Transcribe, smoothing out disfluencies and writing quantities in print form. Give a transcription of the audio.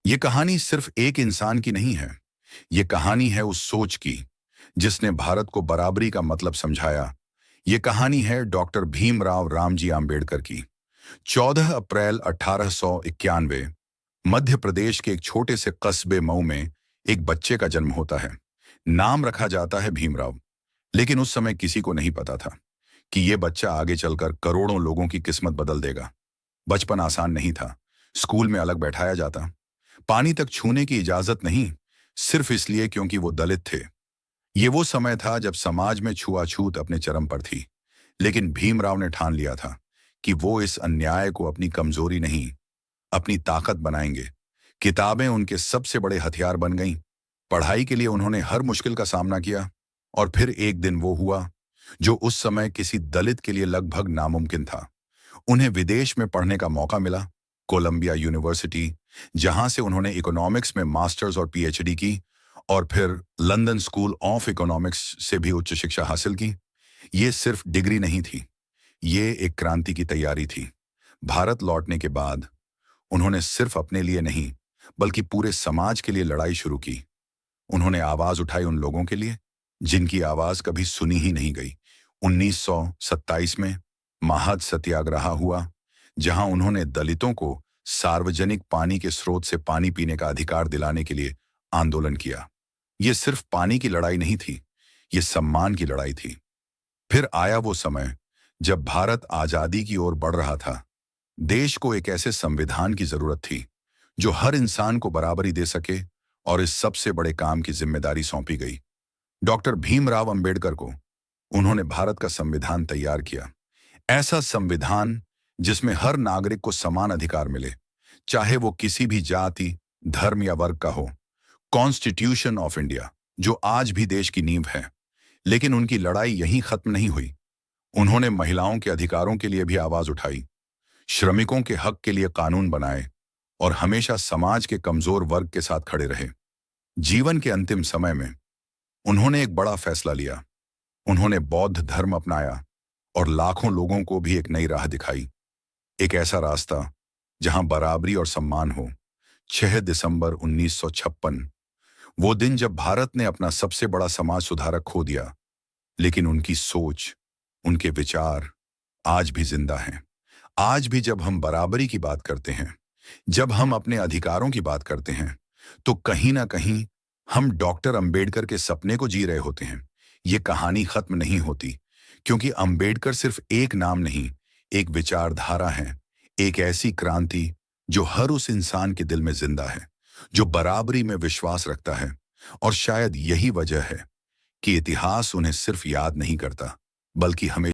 ये कहानी सिर्फ एक इंसान की नहीं है। ये कहानी है उस सोच की जिसने भारत को बराबरी का मतलब समझाया। ये कहानी है डॉक्टर भीमराव रामजी आम्बेडकर की। 14 अप्रैल 1891 मध्य प्रदेश के एक छोटे से कस्बे मऊ में एक बच्चे का जन्म होता है। नाम रखा जाता है भीमराव। लेकिन उस समय किसी को नहीं पता था कि ये बच्चा आगे चलकर करोड़ों लोगों की किस्मत बदल देगा। बचपन आसान नहीं था। स्कूल में अलग बैठाया जाता, पानी तक छूने की इजाजत नहीं, सिर्फ इसलिए क्योंकि वो दलित थे। ये वो समय था जब समाज में छुआछूत अपने चरम पर थी। लेकिन भीमराव ने ठान लिया था कि वो इस अन्याय को अपनी कमजोरी नहीं, अपनी ताकत बनाएंगे। किताबें उनके सबसे बड़े हथियार बन गईं। पढ़ाई के लिए उन्होंने हर मुश्किल का सामना किया। और फिर एक दिन वो हुआ जो उस समय किसी दलित के लिए लगभग नामुमकिन था। उन्हें विदेश में पढ़ने का मौका मिला, कोलंबिया यूनिवर्सिटी, जहां से उन्होंने इकोनॉमिक्स में मास्टर्स और पीएचडी की, और फिर लंदन स्कूल ऑफ इकोनॉमिक्स से भी उच्च शिक्षा हासिल की। ये सिर्फ डिग्री नहीं थी, ये एक क्रांति की तैयारी थी। भारत लौटने के बाद उन्होंने सिर्फ अपने लिए नहीं, बल्कि पूरे समाज के लिए लड़ाई शुरू की। उन्होंने आवाज उठाई उन लोगों के लिए जिनकी आवाज कभी सुनी ही नहीं गई। 1927 में महाद सत्याग्रह हुआ, जहां उन्होंने दलितों को सार्वजनिक पानी के स्रोत से पानी पीने का अधिकार दिलाने के लिए आंदोलन किया। ये सिर्फ पानी की लड़ाई नहीं थी, ये सम्मान की लड़ाई थी। फिर आया वो समय जब भारत आजादी की ओर बढ़ रहा था। देश को एक ऐसे संविधान की जरूरत थी जो हर इंसान को बराबरी दे सके, और इस सबसे बड़े काम की जिम्मेदारी सौंपी गई डॉक्टर भीमराव अंबेडकर को। उन्होंने भारत का संविधान तैयार किया, ऐसा संविधान जिसमें हर नागरिक को समान अधिकार मिले, चाहे वो किसी भी जाति, धर्म या वर्ग का हो। कॉन्स्टिट्यूशन ऑफ इंडिया, जो आज भी देश की नींव है। लेकिन उनकी लड़ाई यहीं खत्म नहीं हुई। उन्होंने महिलाओं के अधिकारों के लिए भी आवाज उठाई, श्रमिकों के हक के लिए कानून बनाए, और हमेशा समाज के कमजोर वर्ग के साथ खड़े रहे। जीवन के अंतिम समय में उन्होंने एक बड़ा फैसला लिया। उन्होंने बौद्ध धर्म अपनाया और लाखों लोगों को भी एक नई राह दिखाई, एक ऐसा रास्ता जहां बराबरी और सम्मान हो। 6 दिसंबर 1956, वो दिन जब भारत ने अपना सबसे बड़ा समाज सुधारक खो दिया। लेकिन उनकी सोच, उनके विचार आज भी जिंदा हैं। आज भी जब हम बराबरी की बात करते हैं, जब हम अपने अधिकारों की बात करते हैं, तो कहीं ना कहीं हम डॉक्टर अंबेडकर के सपने को जी रहे होते हैं। ये कहानी खत्म नहीं होती, क्योंकि अंबेडकर सिर्फ एक नाम नहीं, एक विचारधारा है, एक ऐसी क्रांति जो हर उस इंसान के दिल में जिंदा है, जो बराबरी में विश्वास रखता है। और शायद यही वजह है कि इतिहास उन्हें सिर्फ याद नहीं करता, बल्कि हमें